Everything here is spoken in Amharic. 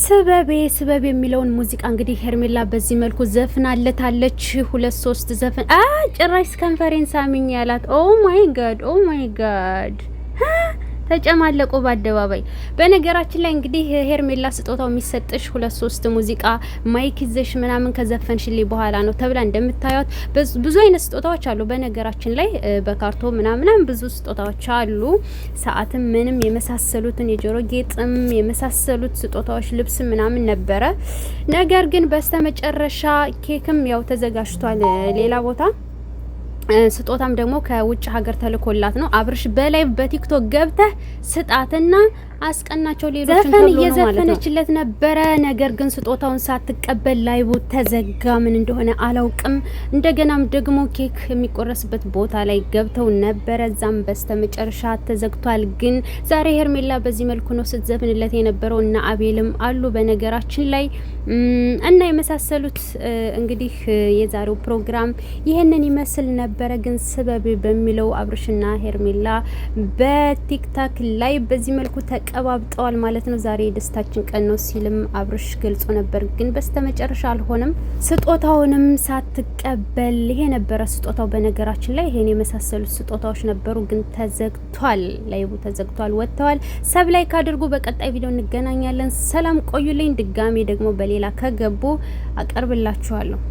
ስበብ የሚለውን ሙዚቃ እንግዲህ ሄርሜላ በዚህ መልኩ ዘፍናለታለች። 2-3 ዘፈን ጭራሽ ከንፈሬን ሳሚኝ ያላት። ኦ ማይ ጋድ ተጨማለቁ በአደባባይ። በነገራችን ላይ እንግዲህ ሄርሜላ ስጦታው የሚሰጥሽ 2-3 ሙዚቃ ማይክ ይዘሽ ምናምን ከዘፈንሽልኝ በኋላ ነው ተብላ እንደምታዩት ብዙ አይነት ስጦታዎች አሉ። በነገራችን ላይ በካርቶ ምናምን ብዙ ስጦታዎች አሉ። ሰዓትም ምንም የመሳሰሉትን የጆሮ ጌጥም የመሳሰሉት ስጦታዎች ልብስ ምናምን ነበረ። ነገር ግን በስተመጨረሻ ኬክም ያው ተዘጋጅቷል ሌላ ቦታ ስጦታም ደግሞ ከውጭ ሀገር ተልኮላት ነው። አብርሽ በላይ በቲክቶክ ገብተህ ስጣትና አስቀናቸው ሌሎችን ተብሎ ነው እየዘፈነችለት ነበረ። ነገር ግን ስጦታውን ሳትቀበል ላይቡ ተዘጋ። ምን እንደሆነ አላውቅም። እንደገናም ደግሞ ኬክ የሚቆረስበት ቦታ ላይ ገብተው ነበረ። ዛም በስተመጨረሻ ተዘግቷል። ግን ዛሬ ሄርሜላ በዚህ መልኩ ነው ስትዘፍንለት የነበረው እና አቤልም አሉ በነገራችን ላይ እና የመሳሰሉት እንግዲህ የዛሬው ፕሮግራም ይሄንን ይመስል ነበረ። ግን ስበብ በሚለው አብርሽና ሄርሜላ በቲክታክ ላይ በዚህ መልኩ ተቀባብጠዋል ማለት ነው። ዛሬ የደስታችን ቀን ነው ሲልም አብርሽ ገልጾ ነበር። ግን በስተመጨረሻ አልሆነም። ስጦታውንም ሳትቀበል ይሄ ነበረ ስጦታው። በነገራችን ላይ ይሄን የመሳሰሉት ስጦታዎች ነበሩ። ግን ተዘግቷል፣ ላይቡ ተዘግቷል። ወጥተዋል። ሰብ ላይ ካድርጉ። በቀጣይ ቪዲዮ እንገናኛለን። ሰላም ቆዩልኝ። ድጋሜ ደግሞ በሌላ ከገቡ አቀርብላችኋለሁ።